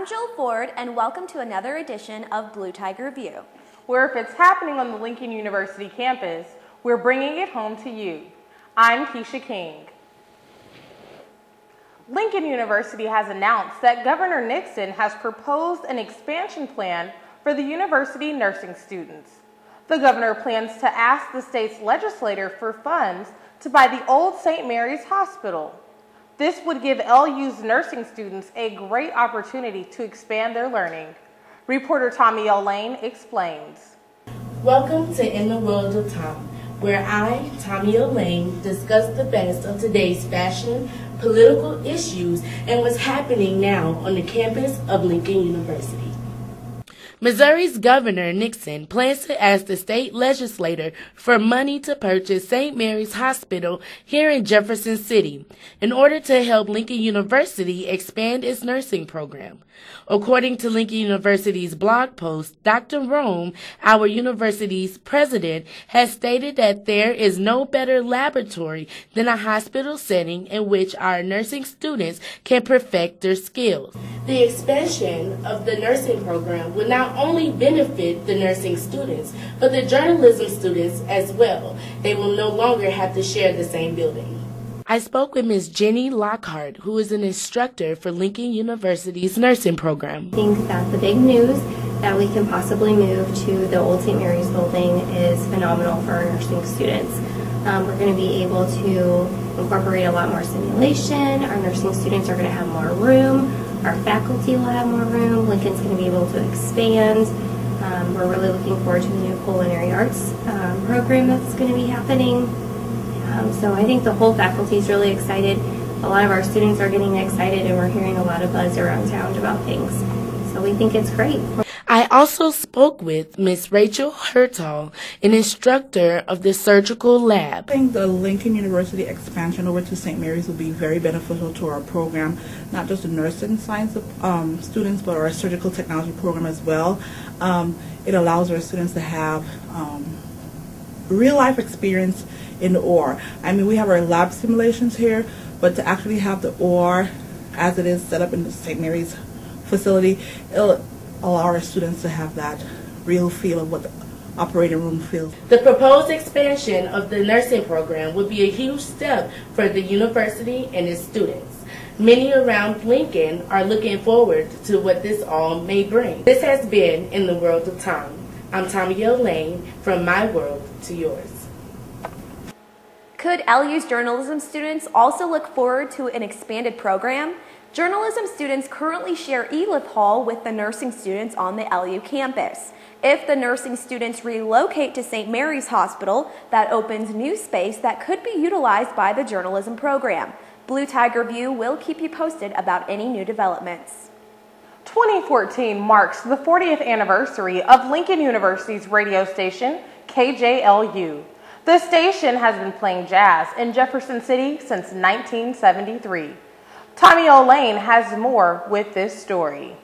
I'm Jill Ford, and welcome to another edition of Bluetiger View, where if it's happening on the Lincoln University campus, we're bringing it home to you. I'm Keisha King. Lincoln University has announced that Governor Nixon has proposed an expansion plan for the university nursing students. The governor plans to ask the state's legislature for funds to buy the old St. Mary's Hospital. This would give LU's nursing students a great opportunity to expand their learning. Reporter Tommy L. Lane explains. Welcome to In the World of Tom, where I, Tommy L. Lane, discuss the best of today's fashion, political issues, and what's happening now on the campus of Lincoln University. Missouri's Governor Nixon plans to ask the state legislature for money to purchase St. Mary's Hospital here in Jefferson City in order to help Lincoln University expand its nursing program. According to Lincoln University's blog post, Dr. Rome, our university's president, has stated that there is no better laboratory than a hospital setting in which our nursing students can perfect their skills. The expansion of the nursing program would not only benefit the nursing students, but the journalism students as well. They will no longer have to share the same building. I spoke with Ms. Jenny Lockhart, who is an instructor for Lincoln University's nursing program. I think that the big news that we can possibly move to the old St. Mary's building is phenomenal for our nursing students. We're going to be able to incorporate a lot more simulation. Our nursing students are going to have more room. Our faculty will have more room. Lincoln's going to be able to expand. We're really looking forward to the new culinary arts program that's going to be happening. So I think the whole faculty is really excited. A lot of our students are getting excited, and we're hearing a lot of buzz around town about things. So we think it's great. I also spoke with Ms. Rachel Hertal, an instructor of the surgical lab. I think the Lincoln University expansion over to St. Mary's will be very beneficial to our program, not just the nursing science students, but our surgical technology program as well. It allows our students to have real-life experience in the OR. I mean, we have our lab simulations here, but to actually have the OR as it is set up in the St. Mary's facility, it'll allow our students to have that real feel of what the operating room feels. The proposed expansion of the nursing program would be a huge step for the university and its students. Many around Lincoln are looking forward to what this all may bring. This has been In the World of Tom. I'm Tommy L. Lane, from my world to yours. Could LU's journalism students also look forward to an expanded program? Journalism students currently share e-lift hall with the nursing students on the LU campus. If the nursing students relocate to St. Mary's Hospital, that opens new space that could be utilized by the journalism program. Bluetiger View will keep you posted about any new developments. 2014 marks the 40th anniversary of Lincoln University's radio station, KJLU. The station has been playing jazz in Jefferson City since 1973. Tommy L. Lane has more with this story.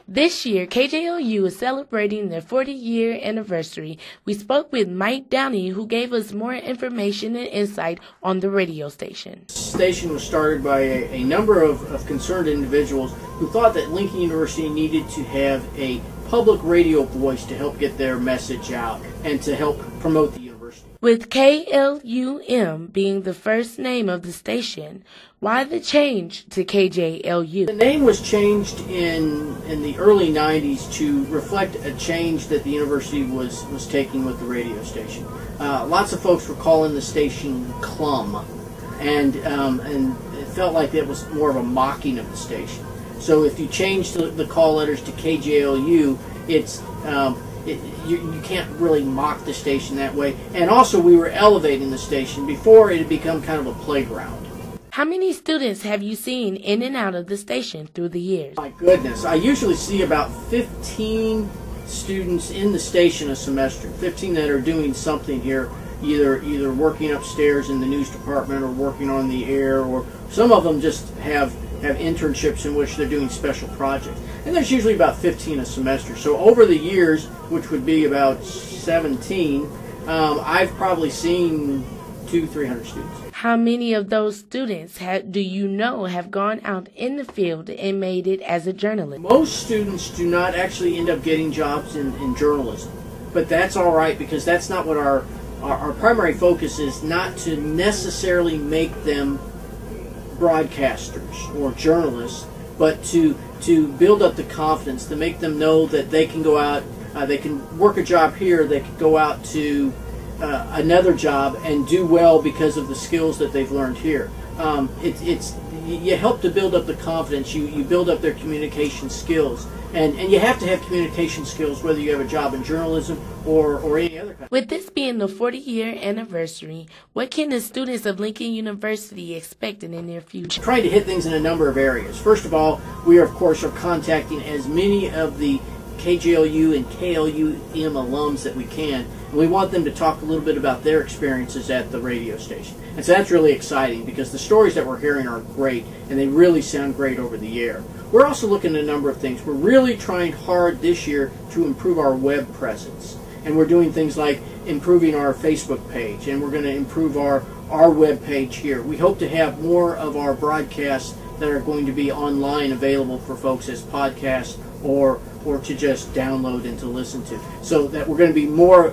This year, KJLU is celebrating their 40-year anniversary. We spoke with Mike Downey, who gave us more information and insight on the radio station. The station was started by a number of concerned individuals who thought that Lincoln University needed to have a public radio voice to help get their message out and to help promote the university. With KLUM being the first name of the station, why the change to KJLU? The name was changed in the early 90s to reflect a change that the university was taking with the radio station. Lots of folks were calling the station CLUM, and it felt like it was more of a mocking of the station. So if you change the call letters to KJLU, it's you can't really mock the station that way. And also, we were elevating the station. Before, it had become kind of a playground. How many students have you seen in and out of the station through the years? My goodness, I usually see about 15 students in the station a semester. 15 that are doing something here, either working upstairs in the news department or working on the air, or some of them just have internships in which they're doing special projects. And there's usually about 15 a semester. So over the years, which would be about 17, I've probably seen 200-300 students. How many of those students do you know have gone out in the field and made it as a journalist? Most students do not actually end up getting jobs in journalism, but that's all right because that's not what our primary focus is, not to necessarily make them broadcasters or journalists, but to build up the confidence, to make them know that they can go out, they can work a job here, they can go out to another job and do well because of the skills that they've learned here. You help to build up the confidence, you build up their communication skills, and you have to have communication skills whether you have a job in journalism or any other kind. With this being the 40-year anniversary, what can the students of Lincoln University expect in the near future? Trying to hit things in a number of areas. First of all, we of course are contacting as many of the KJLU and KLUM alums that we can, and we want them to talk a little bit about their experiences at the radio station. And so that's really exciting because the stories that we're hearing are great and they really sound great over the air. We're also looking at a number of things. We're really trying hard this year to improve our web presence, and we're doing things like improving our Facebook page, and we're going to improve our web page here. We hope to have more of our broadcasts that are going to be online available for folks as podcasts or to just download and to listen to, so that we're going to be more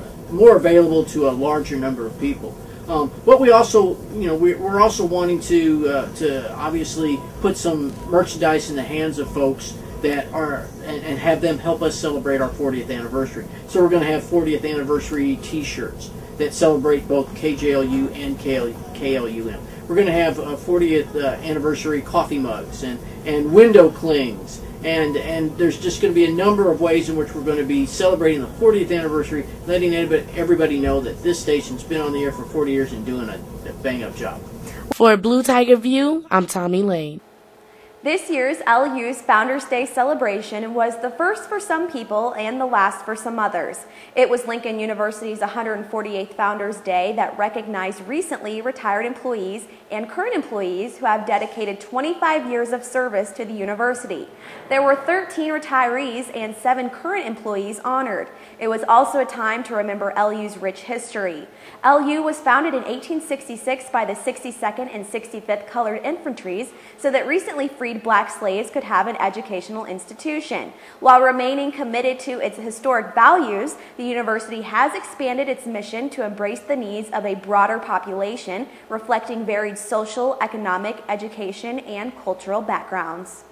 available to a larger number of people. But we also, we're also wanting to obviously put some merchandise in the hands of folks that are and have them help us celebrate our 40th anniversary. So we're going to have 40th anniversary T-shirts that celebrate both KJLU and KLUM. We're going to have 40th anniversary coffee mugs and window clings. And there's just going to be a number of ways in which we're going to be celebrating the 40th anniversary, letting everybody know that this station's been on the air for 40 years and doing a bang-up job. For Bluetiger View, I'm Tommy Lane. This year's LU's Founders Day celebration was the first for some people and the last for some others. It was Lincoln University's 148th Founders Day that recognized recently retired employees and current employees who have dedicated 25 years of service to the university. There were 13 retirees and 7 current employees honored. It was also a time to remember LU's rich history. LU was founded in 1866 by the 62nd and 65th Colored Infantries so that recently freed black slaves could have an educational institution. While remaining committed to its historic values, the university has expanded its mission to embrace the needs of a broader population, reflecting varied social, economic, education, and cultural backgrounds.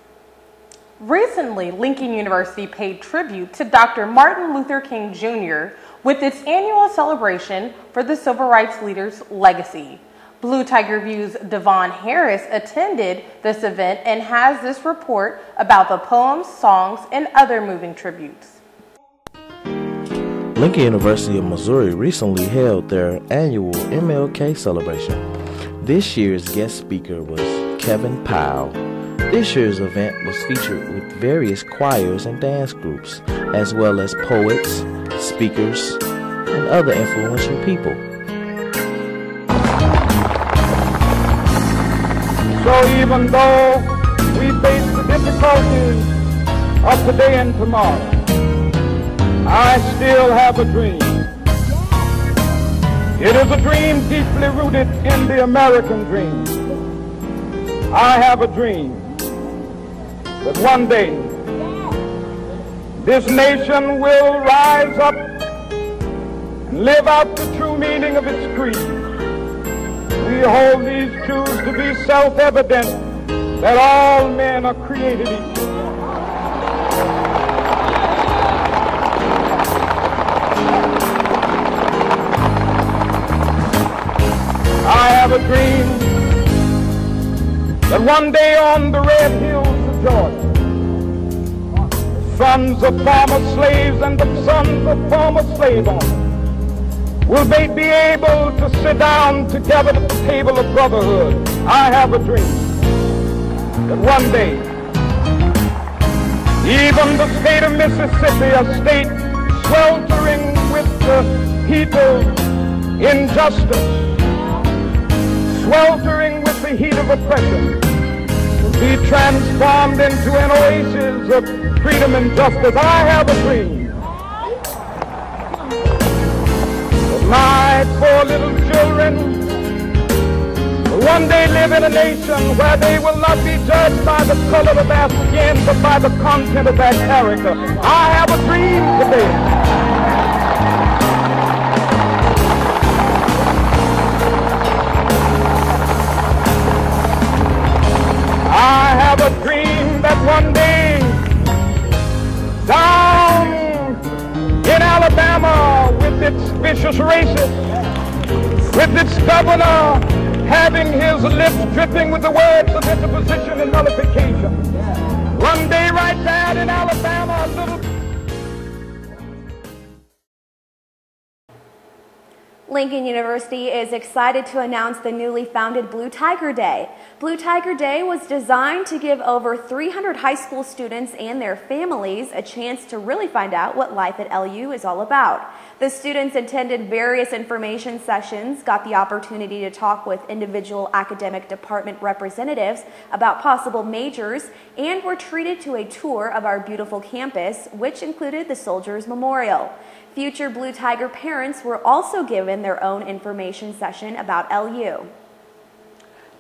Recently, Lincoln University paid tribute to Dr. Martin Luther King Jr. with its annual celebration for the civil rights leader's legacy. Bluetiger View's Devon Harris attended this event and has this report about the poems, songs, and other moving tributes. Lincoln University of Missouri recently held their annual MLK celebration. This year's guest speaker was Kevin Powell. This year's event was featured with various choirs and dance groups, as well as poets, speakers, and other influential people. So even though we face the difficulties of today and tomorrow, I still have a dream. It is a dream deeply rooted in the American dream. I have a dream that one day this nation will rise up and live out the true meaning of its creed. We hold these truths to be self-evident, that all men are created equal. I have a dream that one day on the red hills of Georgia, the sons of former slaves and the sons of former slave owners will they be able to sit down together at the table of brotherhood. I have a dream that one day even the state of Mississippi, a state sweltering with the heat of injustice, sweltering with the heat of oppression, will be transformed into an oasis of freedom and justice. I have a dream. My 4 little children one day live in a nation where they will not be judged by the color of their skin, but by the content of their character. I have a dream today. I have a dream that one day, down in Alabama, with its vicious racists, with its governor having his lips dripping with the words of interposition and nullification, one day right there in Alabama, a little... Lincoln University is excited to announce the newly founded Bluetiger Day. Bluetiger Day was designed to give over 300 high school students and their families a chance to really find out what life at LU is all about. The students attended various information sessions, got the opportunity to talk with individual academic department representatives about possible majors, and were treated to a tour of our beautiful campus, which included the Soldiers Memorial. Future Bluetiger parents were also given their own information session about LU.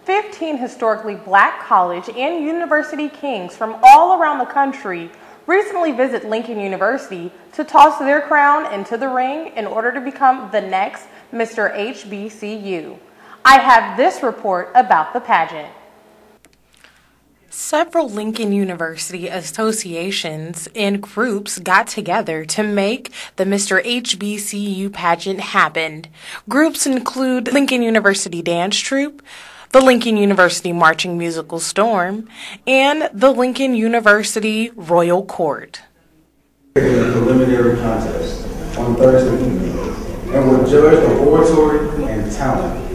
15 historically black college and university kings from all around the country recently visit Lincoln University to toss their crown into the ring in order to become the next Mr. HBCU. I have this report about the pageant. Several Lincoln University associations and groups got together to make the Mr. HBCU pageant happen. Groups include Lincoln University Dance Troupe, the Lincoln University Marching Musical Storm, and the Lincoln University Royal Court. In a preliminary contest on Thursday evening and will judge the oratory and talent.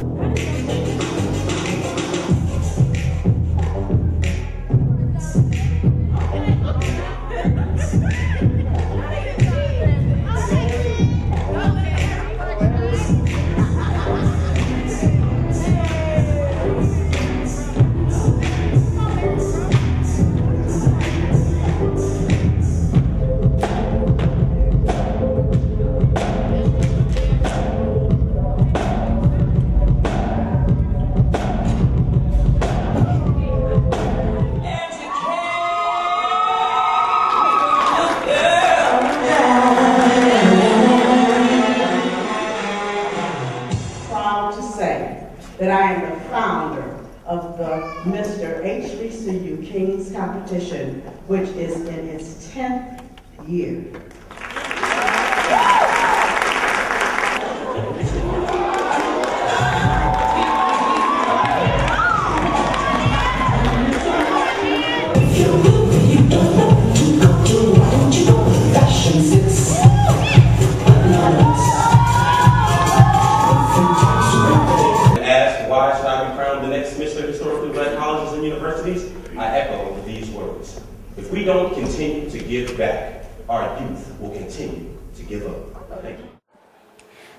That I am the founder of the Mr. HBCU Kings Competition, which is in its 10th year. I echo these words. If we don't continue to give back, our youth will continue to give up. Thank you.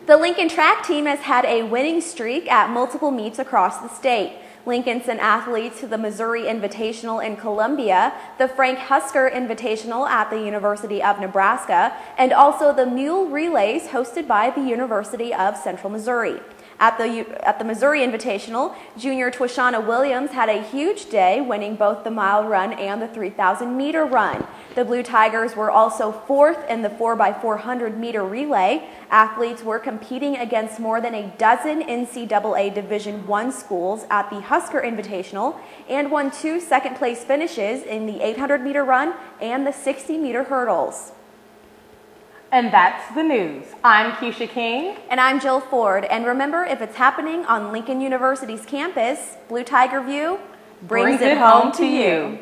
The Lincoln track team has had a winning streak at multiple meets across the state. Lincoln sent athletes to the Missouri Invitational in Columbia, the Frank Husker Invitational at the University of Nebraska, and also the Mule Relays hosted by the University of Central Missouri. At the Missouri Invitational, junior Twishana Williams had a huge day, winning both the mile run and the 3,000-meter run. The Blue Tigers were also fourth in the 4x400-meter relay. Athletes were competing against more than a dozen NCAA Division I schools at the Husker Invitational and won 2 second-place finishes in the 800-meter run and the 60-meter hurdles. And that's the news. I'm Keisha King. And I'm Jill Ford. And remember, if it's happening on Lincoln University's campus, Bluetiger View brings it home to you.